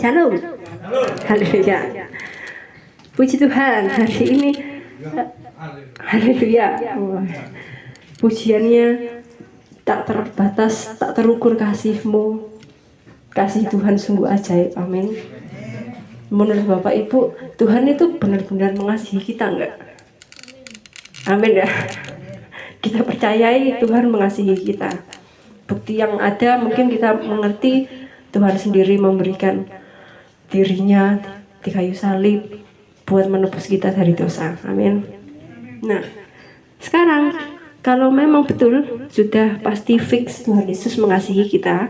Shalom. Haleluya. Puji Tuhan, hari ini haleluya. Pujiannya tak terbatas, tak terukur kasih-Mu. Kasih Tuhan sungguh ajaib. Amin. Menurut Bapak Ibu, Tuhan itu benar-benar mengasihi kita enggak? Amin ya. Kita percayai Tuhan mengasihi kita. Bukti yang ada mungkin kita mengerti Tuhan sendiri memberikan dirinya di kayu salib buat menebus kita dari dosa. Amin. Nah, sekarang kalau memang betul sudah pasti fix Tuhan Yesus mengasihi kita,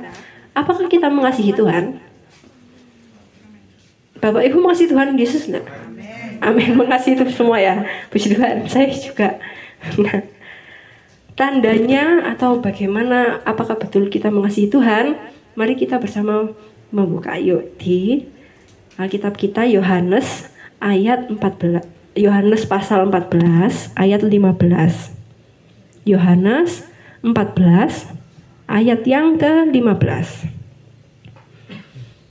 apakah kita mengasihi Tuhan? Bapak Ibu mengasihi Tuhan Yesus enggak? Amin, mengasihi itu semua ya. Puji Tuhan, saya juga. Nah, tandanya atau bagaimana, apakah betul kita mengasihi Tuhan? Mari kita bersama membuka yuk di Alkitab kita Yohanes ayat 14. Yohanes pasal 14 ayat 15. Yohanes 14 ayat yang ke-15.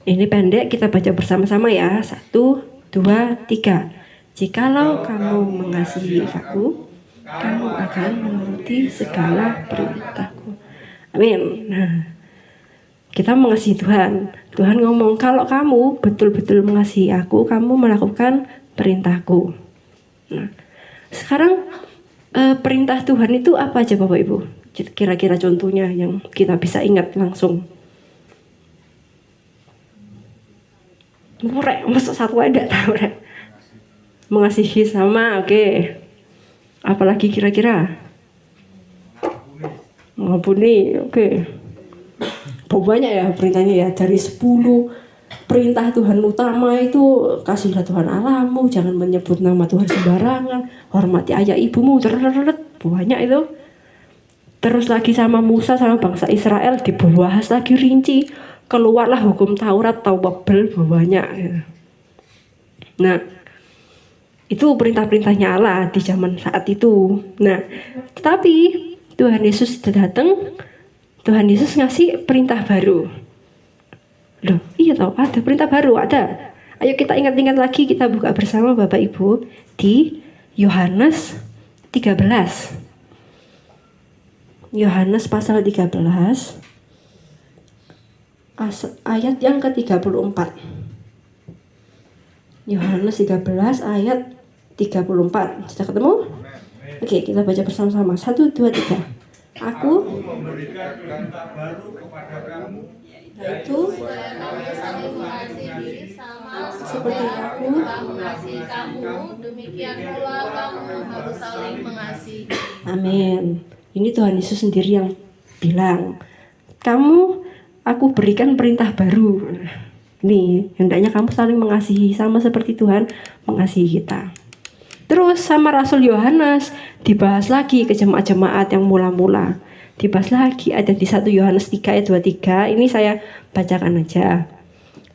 Ini pendek, kita baca bersama-sama ya. 1, 2, 3. Jikalau kamu mengasihi aku, kamu akan menuruti segala perintahku. Amin. Nah, kita mengasihi Tuhan. Tuhan ngomong, kalau kamu betul-betul mengasihi aku, kamu melakukan perintahku. Nah, sekarang perintah Tuhan itu apa aja Bapak Ibu? Kira-kira contohnya yang kita bisa ingat langsung. Murek, masa satu aja tahu rek. Mengasihi sama, oke. Apalagi kira-kira? Mengampuni, oke. Banyak ya perintahnya ya. Dari 10 perintah Tuhan utama itu, kasihilah Tuhan Allahmu, jangan menyebut nama Tuhan sembarangan, hormati ayah ibumu, banyak itu. Terus lagi sama Musa sama bangsa Israel dibahas lagi rinci. Keluarlah hukum Taurat, Taubabel, banyak. Nah, itu perintah-perintahnya Allah di zaman saat itu. Nah, tetapi Tuhan Yesus datang, Tuhan Yesus ngasih perintah baru. Loh, iya tahu ada perintah baru, ada. Ayo kita ingat-ingat lagi, kita buka bersama Bapak Ibu di Yohanes 13. Yohanes pasal 13 ayat yang ke-34. Yohanes 13 ayat 34. Sudah ketemu? Oke, kita baca bersama-sama. 1, 2, 3. Aku memberikan perintah baru kepada kamu, yaitu kamu saling mengasihi sama seperti aku mengasihi kamu, demikian pula kamu harus saling mengasihi. Amin. Ini Tuhan Yesus sendiri yang bilang, aku berikan perintah baru. Nih, hendaknya kamu saling mengasihi sama seperti Tuhan mengasihi kita. Terus sama Rasul Yohanes dibahas lagi ke jemaat-jemaat yang mula-mula. Dibahas lagi ada di 1 Yohanes 3 ayat 23. Ini saya bacakan aja.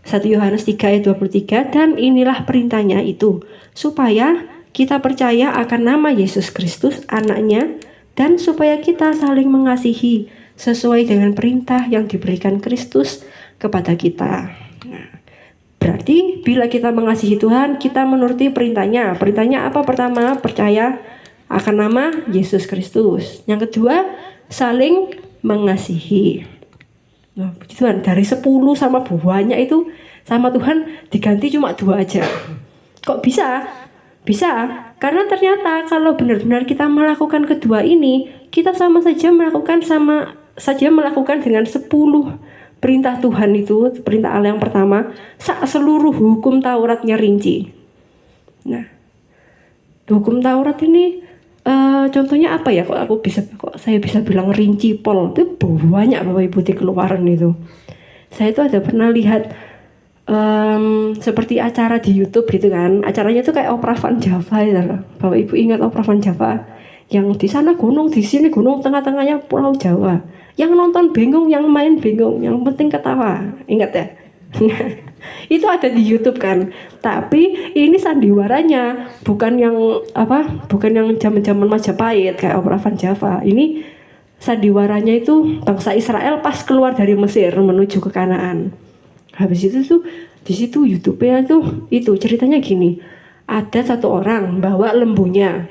1 Yohanes 3 ayat 23. Dan inilah perintahnya itu, supaya kita percaya akan nama Yesus Kristus anaknya, dan supaya kita saling mengasihi sesuai dengan perintah yang diberikan Kristus kepada kita. Nah, berarti bila kita mengasihi Tuhan, kita menuruti perintahnya. Perintahnya apa? Pertama, percaya akan nama Yesus Kristus. Yang kedua, saling mengasihi. Nah, puji Tuhan, dari 10 sama banyak itu sama Tuhan diganti cuma 2 aja. Kok bisa? Bisa, karena ternyata kalau benar-benar kita melakukan kedua ini, kita sama saja melakukan dengan 10 perintah Tuhan itu, perintah Allah yang pertama, seluruh hukum Tauratnya rinci. Nah, hukum Taurat ini contohnya apa ya? Kok saya bisa bilang rinci pol? Itu banyak Bapak Ibu di Keluaran itu. Saya itu ada pernah lihat seperti acara di YouTube gitu kan. Acaranya itu kayak Opera Van Java gitu. Bapak Ibu ingat Opera Van Java? Yang di sana gunung, di sini gunung, tengah-tengahnya Pulau Jawa. Yang nonton bingung, yang main bingung, yang penting ketawa. Ingat ya? Itu ada di YouTube kan. Tapi ini sandiwaranya bukan yang zaman-zaman Majapahit kayak Opera Van Java. Ini sandiwaranya itu bangsa Israel pas keluar dari Mesir menuju ke Kanaan. Habis itu tuh di situ YouTube-nya tuh itu ceritanya gini. Ada satu orang bawa lembunya.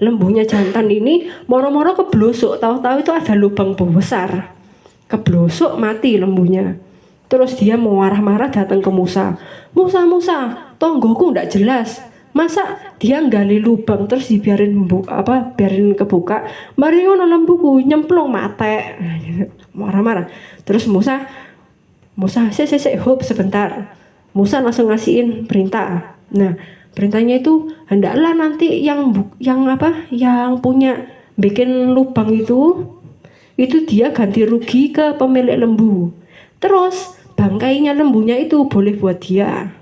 Lembunya jantan ini moro-moro keblosok, tahu-tahu itu ada lubang besar. Keblosok mati lembunya. Terus dia mau marah-marah datang ke Musa. Musa, tonggoku ndak jelas. Masa dia nggali lubang terus dibiarin biarin kebuka. Mari ngono lembuku nyemplung mate. Marah-marah. Terus Musa, hop sebentar. Musa langsung ngasihin perintah. Nah, perintahnya itu hendaklah nanti yang punya bikin lubang itu dia ganti rugi ke pemilik lembu. Terus bangkainya lembunya itu boleh buat dia.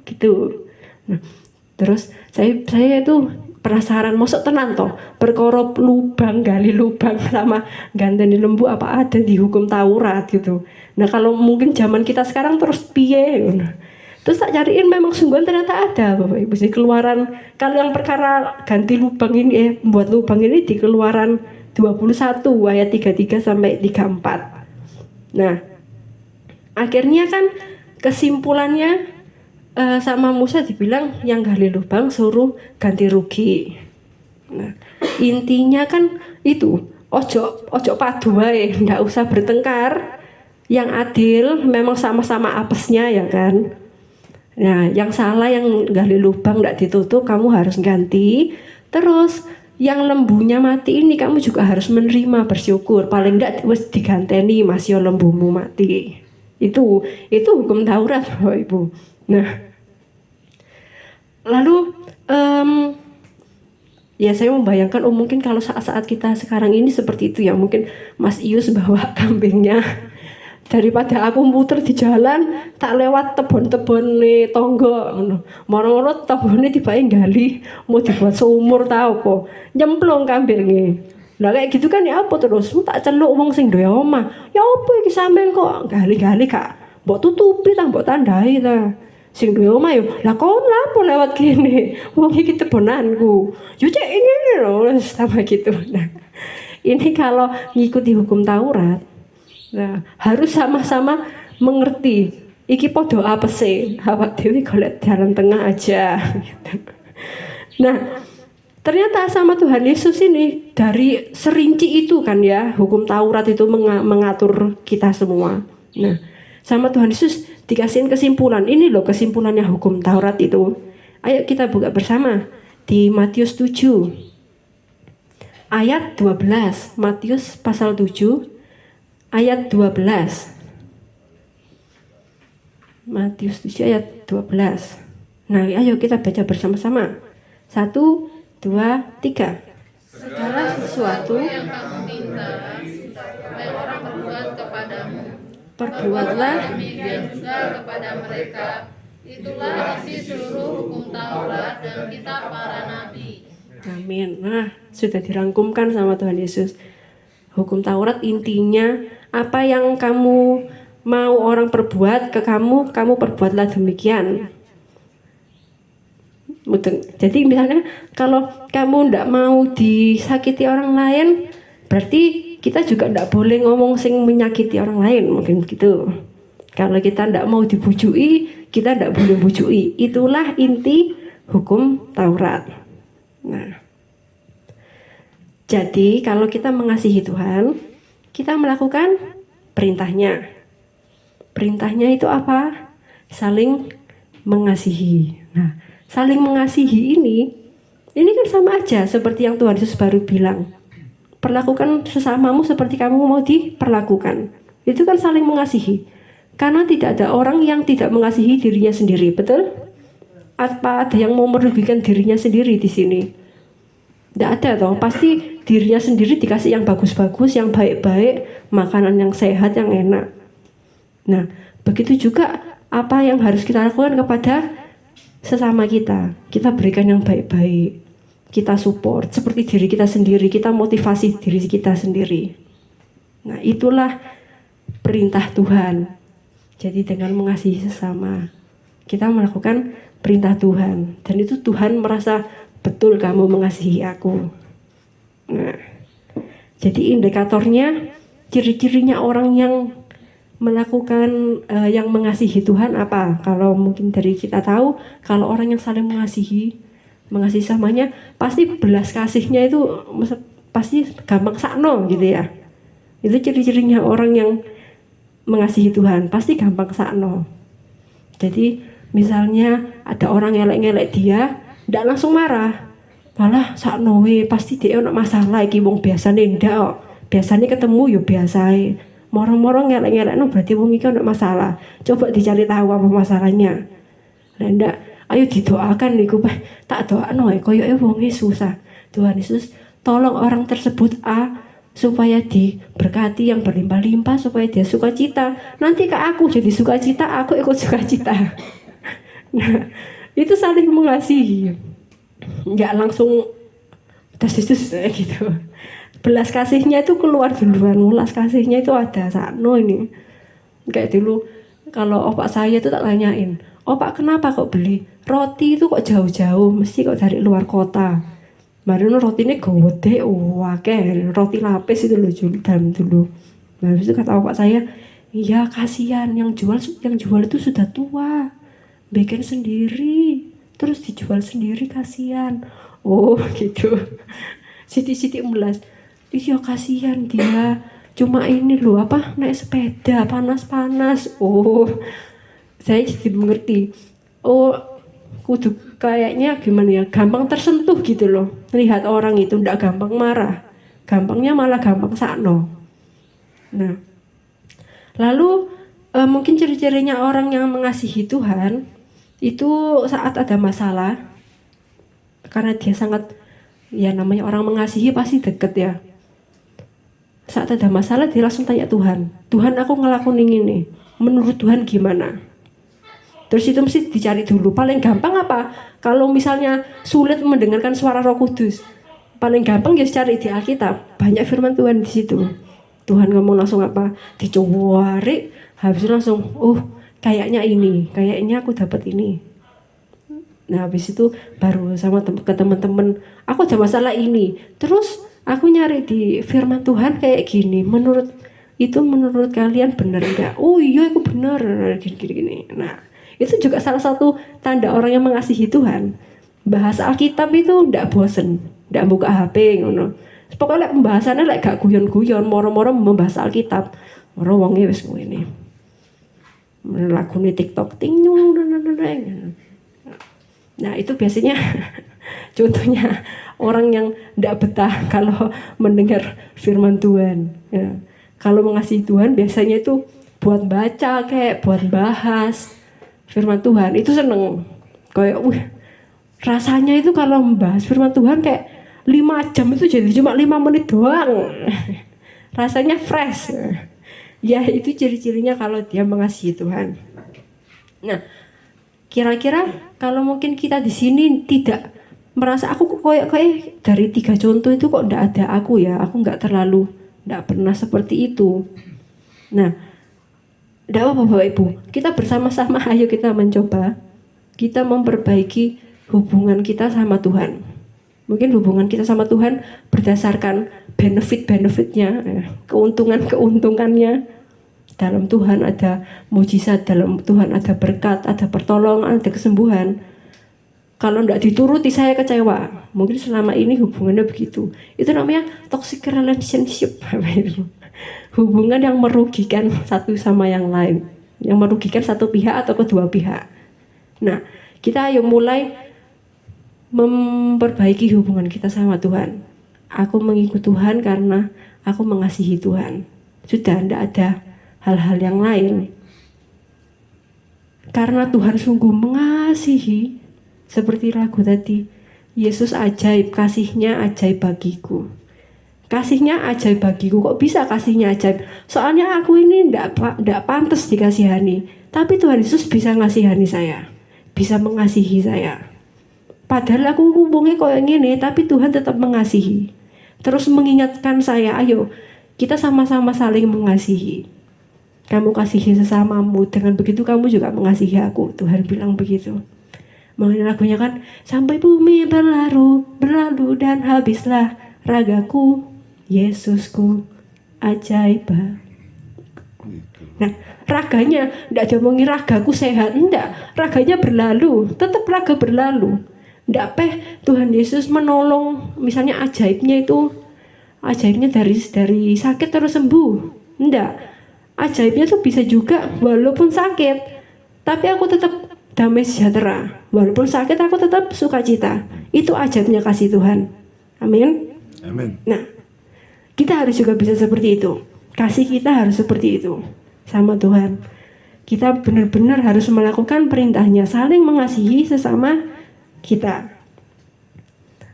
Gitu. Nah, terus saya itu penasaran, mosok tenan toh perkara lubang gali lubang sama ganteni lembu apa ada di hukum Taurat gitu. Nah, kalau mungkin zaman kita sekarang terus piye gitu. Terus tak cariin memang sungguhan ternyata ada Bapak Ibu di Keluaran. Kalau yang perkara ganti lubang ini buat lubang ini di Keluaran 21 ayat 33 sampai 34. Nah, akhirnya kan kesimpulannya sama Musa dibilang yang gali lubang suruh ganti rugi. Nah, intinya kan itu ojo padu wae, nggak usah bertengkar. Yang adil memang sama-sama apesnya ya kan. Nah, yang salah yang gali lubang nggak ditutup kamu harus ganti. Terus yang lembunya mati ini kamu juga harus menerima, bersyukur. Paling nggak wis diganteni masih lembumu mati. Itu hukum Taurat Bapak Ibu. Nah, lalu ya saya membayangkan mungkin kalau saat-saat kita sekarang ini seperti itu ya, mungkin Mas Ius bawa kambingnya. Daripada aku muter di jalan tak lewat tebon-tebon nih tonggo moro-moro tebone tiba-tiba gali mau dibuat sumur tau apa nyemplung kambingnya. Nah kayak gitu kan ya apa terus tak celuk wong sing duwe omah ya apa iki sampean kok gali-gali kak mbok tutupi ta mbok tandai ta sing duwe omah yo lah kon lapo lewat kene wong iki tebonanku yo cek ngene lho sama gitu. Nah ini kalau ngikuti hukum Taurat. Nah, harus sama-sama mengerti. Iki podo apa sih? Awak dewi golek jalan tengah aja. Nah, ternyata sama Tuhan Yesus ini dari serinci itu kan ya, hukum Taurat itu mengatur kita semua. Nah, sama Tuhan Yesus dikasihin kesimpulan. Ini loh kesimpulannya hukum Taurat itu. Ayo kita buka bersama di Matius 7 ayat 12. Matius pasal 7 ayat 12. Matius 7 ayat 12. Nah, ayo kita baca bersama-sama. 1, 2, 3. Segala sesuatu yang kamu minta supaya orang berbuat kepadamu, perbuatlah demikian juga kepada mereka. Itulah isi seluruh hukum Taurat dan kitab para nabi. Amin. Nah, sudah dirangkumkan sama Tuhan Yesus. Hukum Taurat intinya apa yang kamu mau orang perbuat ke kamu perbuatlah demikian. Jadi misalnya kalau kamu tidak mau disakiti orang lain, berarti kita juga tidak boleh ngomong sing menyakiti orang lain, mungkin gitu. Kalau kita tidak mau dibujui, kita tidak boleh bujui. Itulah inti hukum Taurat. Nah, jadi kalau kita mengasihi Tuhan, kita melakukan perintahnya. Perintahnya itu apa? Saling mengasihi. Nah, saling mengasihi ini kan sama aja seperti yang Tuhan Yesus baru bilang. Perlakukan sesamamu seperti kamu mau diperlakukan. Itu kan saling mengasihi. Karena tidak ada orang yang tidak mengasihi dirinya sendiri, betul? Apa ada yang mau merugikan dirinya sendiri di sini? Tidak ada toh, pasti dirinya sendiri dikasih yang bagus-bagus, yang baik-baik, makanan yang sehat, yang enak. Nah, begitu juga apa yang harus kita lakukan kepada sesama kita. Kita berikan yang baik-baik, kita support seperti diri kita sendiri, kita motivasi diri kita sendiri. Nah, itulah perintah Tuhan. Jadi dengan mengasihi sesama, kita melakukan perintah Tuhan. Dan itu Tuhan merasa betul kamu mengasihi aku. Nah, jadi indikatornya, ciri-cirinya orang yang melakukan yang mengasihi Tuhan apa? Kalau mungkin dari kita tahu, kalau orang yang saling mengasihi samanya, pasti belas kasihnya itu pasti gampang sakno gitu ya. Itu ciri-cirinya orang yang mengasihi Tuhan, pasti gampang sakno. Jadi misalnya ada orang ngelek-ngelek dia, ndak langsung marah, malah sakno we, pasti dia ono masalah iki, wong biasane ndak kok. Biasanya ketemu yo biasae. Moro-moro ngelek-ngelek no berarti wong iki ono masalah. Coba dicari tahu apa masalahnya. Lah ndak, ayo didoakan niku tak doakno koyoke wonge susah. Tuhan Yesus, tolong orang tersebut supaya diberkati yang berlimpah-limpah, supaya dia sukacita. Nanti ke aku jadi sukacita, aku ikut sukacita. Nah, itu saling mengasihi. Nggak langsung tes gitu. Belas kasihnya itu keluar duluan. Belas kasihnya itu ada sakno ini. Kayak dulu kalau opak saya itu tak tanyain, opak kenapa kok beli roti itu kok jauh-jauh, mesti kok dari luar kota. Marino rotinya gede, wakeh roti lapis itu loh Juldan dulu. Nah itu kata bapak saya, iya kasihan yang jual itu sudah tua, bikin sendiri, terus dijual sendiri kasihan. Oh gitu. Siti-siti melas, iya kasihan dia, cuma ini loh apa naik sepeda panas-panas. Oh saya jadi mengerti. Oh kudu kayaknya gimana ya, gampang tersentuh gitu loh. Lihat orang itu ndak gampang marah, gampangnya malah gampang sakno. Nah, lalu mungkin ciri-cirinya orang yang mengasihi Tuhan itu saat ada masalah, karena dia sangat, ya namanya orang mengasihi pasti deket ya. Saat ada masalah dia langsung tanya Tuhan, Tuhan aku ngelakuin ini, menurut Tuhan gimana? Terus itu mesti dicari dulu. Paling gampang apa? Kalau misalnya sulit mendengarkan suara Roh Kudus, paling gampang ya cari di Alkitab. Banyak firman Tuhan di situ. Tuhan ngomong langsung apa? Dicari, habis itu langsung, kayaknya ini, kayaknya aku dapat ini. Nah habis itu baru sama ke teman-teman, aku ada masalah ini. Terus aku nyari di firman Tuhan kayak gini. Menurut kalian benar enggak? Oh iya aku benar, gini. Nah itu juga salah satu tanda orang yang mengasihi Tuhan. Bahas Alkitab itu ndak bosen, ndak buka HP ngono. Pokoknya pembahasannya gak guyon-guyon, moro-moro membahas Alkitab. Moro wonge wis ngene. Lagune TikTok ting. Nah, itu biasanya contohnya orang yang ndak betah kalau mendengar firman Tuhan. Ya. Kalau mengasihi Tuhan biasanya itu buat baca kayak buat bahas firman Tuhan itu seneng, kayak rasanya itu kalau membahas firman Tuhan kayak 5 jam itu jadi cuma 5 menit doang. Rasanya fresh ya. Itu ciri-cirinya kalau dia mengasihi Tuhan. Nah kira-kira kalau mungkin kita di sini tidak merasa aku kayak dari 3 contoh itu kok enggak ada aku ya, aku enggak pernah seperti itu. Nah tidak apa Bapak Ibu, kita bersama-sama ayo kita mencoba, kita memperbaiki hubungan kita sama Tuhan. Mungkin hubungan kita sama Tuhan berdasarkan benefit-benefitnya, keuntungan-keuntungannya. Dalam Tuhan ada mujizat, dalam Tuhan ada berkat, ada pertolongan, ada kesembuhan. Kalau tidak dituruti saya kecewa. Mungkin selama ini hubungannya begitu. Itu namanya toxic relationship. Hubungan yang merugikan satu sama yang lain, yang merugikan satu pihak atau kedua pihak. Nah, kita ayo mulai memperbaiki hubungan kita sama Tuhan. Aku mengikut Tuhan karena aku mengasihi Tuhan. Sudah, tidak ada hal-hal yang lain. Karena Tuhan sungguh mengasihi, seperti lagu tadi, Yesus ajaib, kasihnya ajaib bagiku. Kasihnya ajaib bagiku, kok bisa kasihnya ajaib? Soalnya aku ini ndak pantas dikasihani, tapi Tuhan Yesus bisa ngasihani saya, bisa mengasihi saya. Padahal aku hubungi kayak gini, tapi Tuhan tetap mengasihi. Terus mengingatkan saya, ayo kita sama-sama saling mengasihi. Kamu kasihi sesamamu, dengan begitu kamu juga mengasihi aku. Tuhan bilang begitu. Makanya lagunya kan, sampai bumi berlalu dan habislah ragaku, Yesusku ajaib. Nah, raganya, enggak diomongin ragaku sehat, enggak. Raganya berlalu, tetap raga berlalu. Enggak Tuhan Yesus menolong, misalnya ajaibnya dari sakit terus sembuh. Enggak. Ajaibnya tuh bisa juga walaupun sakit, tapi aku tetap damai sejahtera. Walaupun sakit aku tetap sukacita. Itu ajaibnya kasih Tuhan. Amin. Amin. Nah, kita harus juga bisa seperti itu. Kasih kita harus seperti itu sama Tuhan. Kita benar-benar harus melakukan perintahnya, saling mengasihi sesama kita.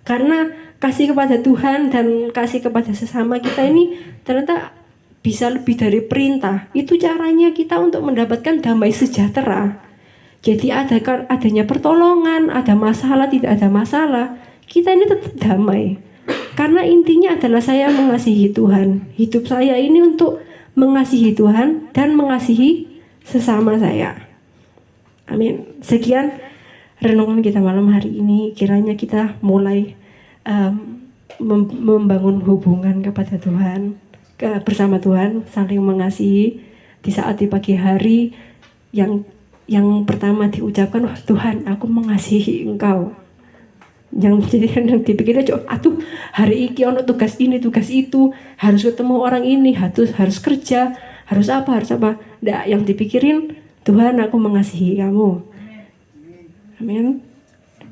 Karena kasih kepada Tuhan dan kasih kepada sesama kita ini ternyata bisa lebih dari perintah. Itu caranya kita untuk mendapatkan damai sejahtera. Jadi adanya pertolongan, ada masalah, tidak ada masalah, kita ini tetap damai. Karena intinya adalah saya mengasihi Tuhan. Hidup saya ini untuk mengasihi Tuhan dan mengasihi sesama saya. Amin. Sekian renungan kita malam hari ini. Kiranya kita mulai membangun hubungan kepada Tuhan, bersama Tuhan, saling mengasihi. Di saat di pagi hari yang pertama diucapkan, wah Tuhan, aku mengasihi Engkau. Yang dipikirnya hari ini ono tugas ini, tugas itu, harus ketemu orang ini, harus kerja, harus apa. Nggak, yang dipikirin, Tuhan, aku mengasihi kamu. Amin.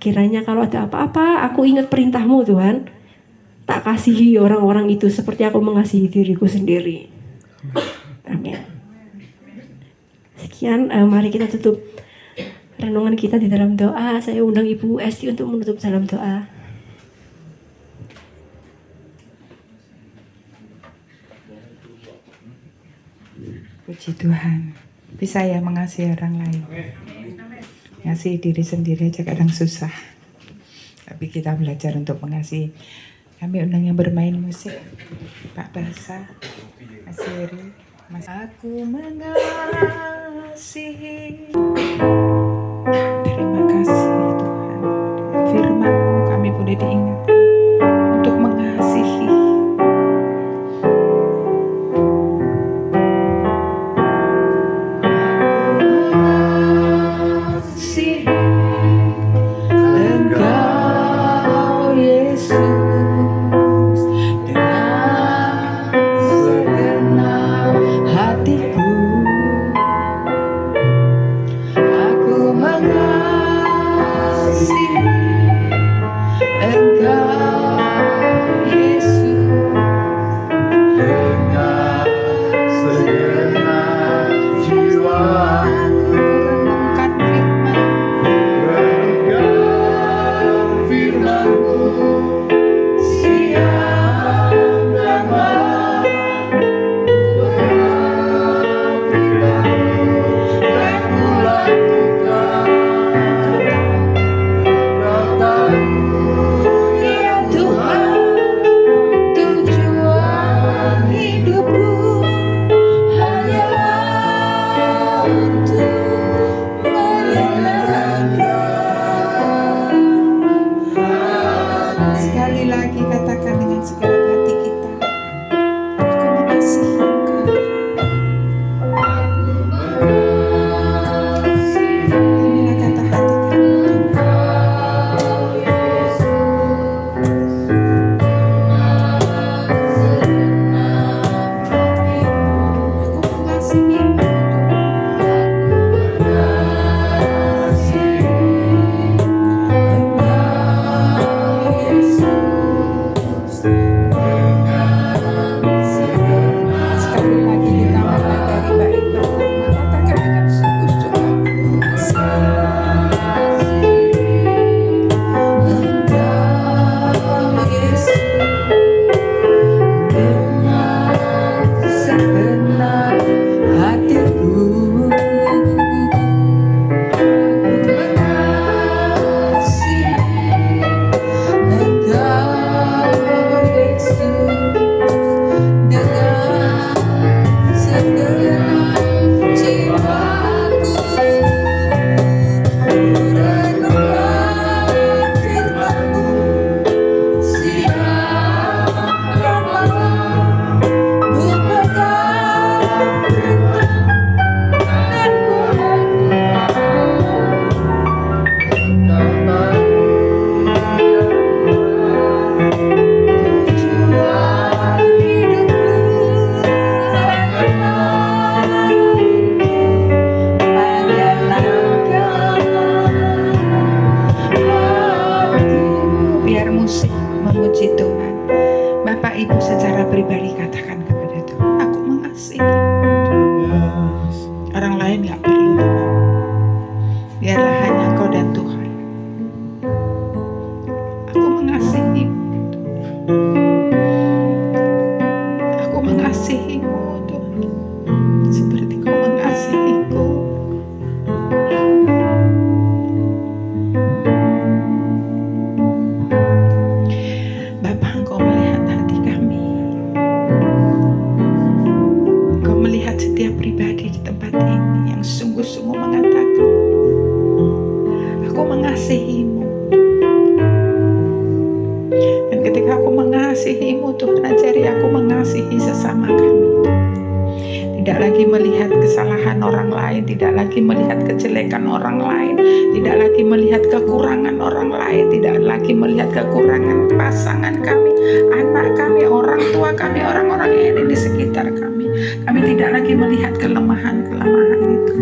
Kiranya kalau ada apa-apa, aku ingat perintahmu Tuhan. Tak kasihi orang-orang itu seperti aku mengasihi diriku sendiri. Amin. Sekian, mari kita tutup renungan kita di dalam doa. Saya undang Ibu Esti untuk menutup dalam doa. Puji Tuhan, bisa ya mengasihi orang lain. Mengasihi diri sendiri aja kadang susah. Tapi kita belajar untuk mengasihi. Kami undang yang bermain musik, Pak Basa, Mas Yeri, Mas. Aku mengasihi. Terima kasih Tuhan. Firman-Mu kami boleh diingatkan untuk mengasihi. mengasihi-Mu. Dan ketika aku mengasihi-Mu Tuhan, ajari aku mengasihi sesama kami. Tidak lagi melihat kesalahan orang lain, tidak lagi melihat kejelekan orang lain, tidak lagi melihat kekurangan orang lain, tidak lagi melihat kekurangan pasangan kami, anak kami, orang tua kami, orang-orang yang ada di sekitar kami. Kami tidak lagi melihat kelemahan-kelemahan itu,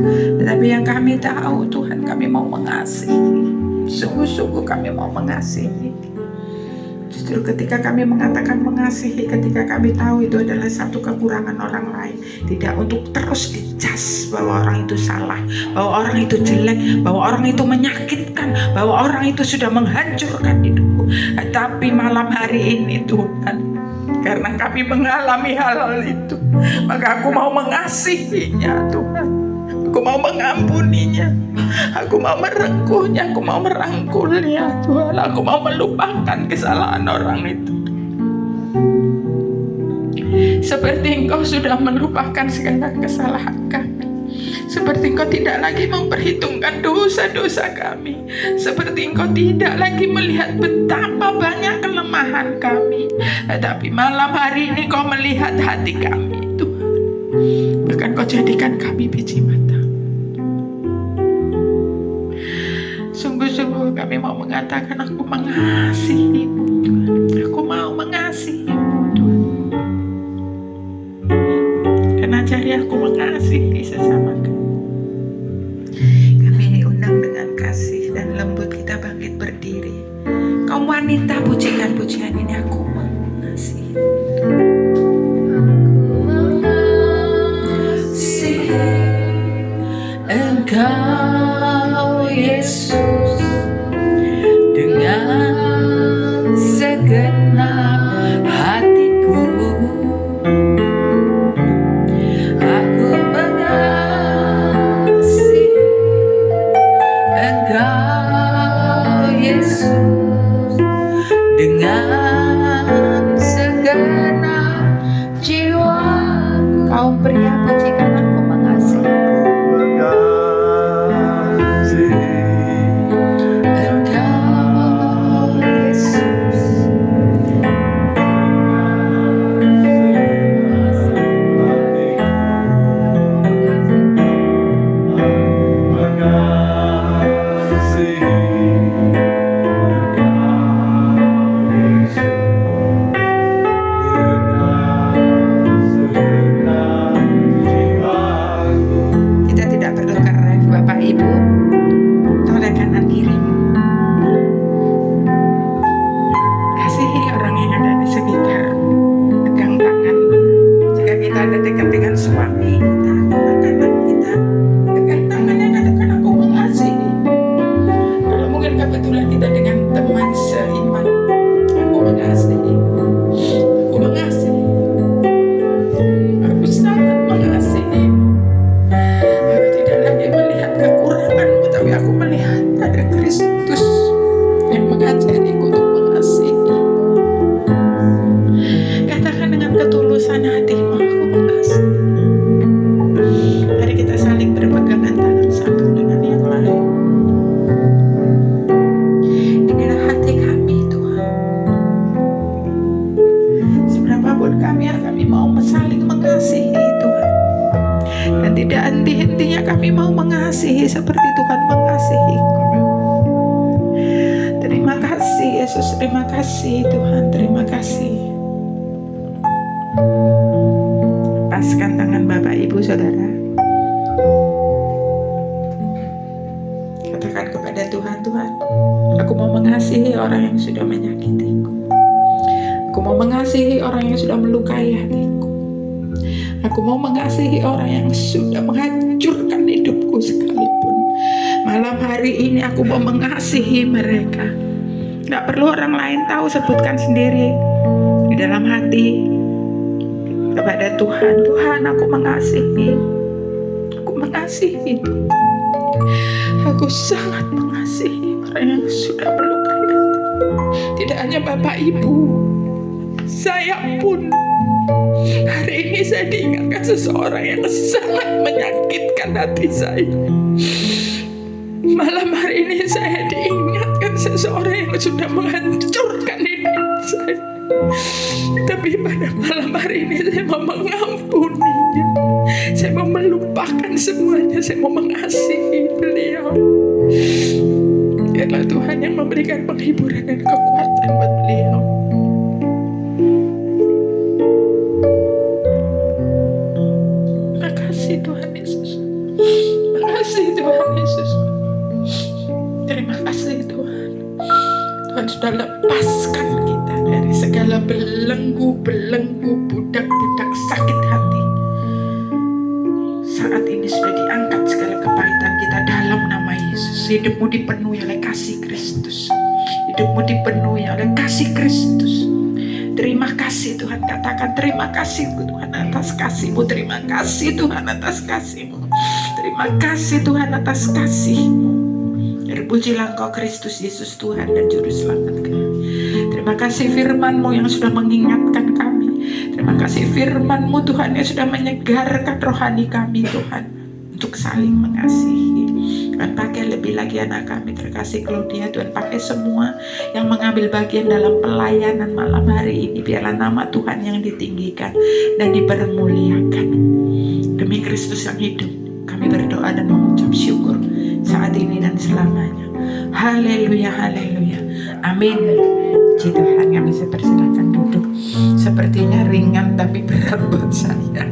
tetapi yang kami tahu Tuhan, kami mau mengasihi. Sungguh-sungguh kami mau mengasihi. Justru ketika kami mengatakan mengasihi, ketika kami tahu itu adalah satu kekurangan orang lain, tidak untuk terus dicas bahwa orang itu salah, bahwa orang itu jelek, bahwa orang itu menyakitkan, bahwa orang itu sudah menghancurkan hidupku. Tapi malam hari ini Tuhan, karena kami mengalami hal-hal itu, maka aku mau mengasihinya Tuhan. Aku mau mengampuninya, aku mau merengkuhnya, aku mau merangkulnya Tuhan. Aku mau melupakan kesalahan orang itu, seperti Engkau sudah melupakan segala kesalahan kami, seperti Engkau tidak lagi memperhitungkan dosa-dosa kami, seperti Engkau tidak lagi melihat betapa banyak kelemahan kami, tetapi malam hari ini Kau melihat hati kami Tuhan. Bahkan Kau jadikan kami biji mata. Sungguh-sungguh kami mau mengatakan, aku mengasihi-Mu Tuhan. Aku mau mengasihi-Mu Tuhan. Dan ajari aku mengasihi sesama kami. Kami undang dengan kasih dan lembut, kita bangkit berdiri. Kaum wanita, pujikan pujian ini, aku mau mengasihi. Engkau Yesus, dengan segenap hatiku aku mengasihi Engkau Yesus, dengan segenap jiwa. Kaum pria, pujikan aku mengasihi. Seperti Tuhan mengasihiku. Terima kasih Yesus, terima kasih Tuhan, terima kasih. Lepaskan tangan Bapak Ibu Saudara. Katakan kepada Tuhan, Tuhan, aku mau mengasihi orang yang sudah menyakitiku. Aku mau mengasihi orang yang sudah melukai hatiku. Aku mau mengasihi orang yang sudah menghancurkan hidupku sekalipun. Malam hari ini aku mau mengasihi mereka. Gak perlu orang lain tahu, sebutkan sendiri di dalam hati kepada Tuhan. Tuhan, aku mengasihi. Aku mengasihi. Aku sangat mengasihi orang yang sudah melukai hati. Tidak hanya Bapak Ibu, saya pun hari ini saya diingatkan seseorang yang sangat menyakitkan hati saya. Malam hari ini saya diingatkan seseorang yang sudah menghancurkan hidup saya. Tapi pada malam hari ini saya mau mengampuninya. Saya mau melupakan semuanya. Saya mau mengasihi beliau. Biarlah Tuhan yang memberikan penghiburan dan kekuatan buat beliau. Makasih Tuhan Yesus. Makasih Tuhan Yesus. Terima kasih Tuhan. Tuhan sudah lepaskan kita dari segala belenggu-belenggu, budak-budak sakit hati. Saat ini sudah diangkat segala kepahitan kita dalam nama Yesus. Hidupmu dipenuhi oleh kasih Kristus. Hidupmu dipenuhi oleh kasih Kristus. Terima kasih Tuhan. Katakan terima kasih Tuhan atas kasih-Mu. Terima kasih Tuhan atas kasih-Mu. Terima kasih Tuhan atas kasih-Mu. Terpujilah Engkau Kristus Yesus Tuhan dan Juru Selamat kami. Terima kasih firman-Mu yang sudah mengingatkan kami. Terima kasih firman-Mu Tuhan yang sudah menyegarkan rohani kami Tuhan. Untuk saling mengasihi. Tuhan pakai lebih lagi anak kami terkasih Claudia. Tuhan pakai semua yang mengambil bagian dalam pelayanan malam hari ini. Biarlah nama Tuhan yang ditinggikan dan dipermuliakan. Demi Kristus yang hidup, kami berdoa dan mengucap syukur saat ini dan selamanya. Haleluya, haleluya. Amin. Puji Tuhan, kami saya persilakan duduk. Sepertinya ringan tapi berat buat saya.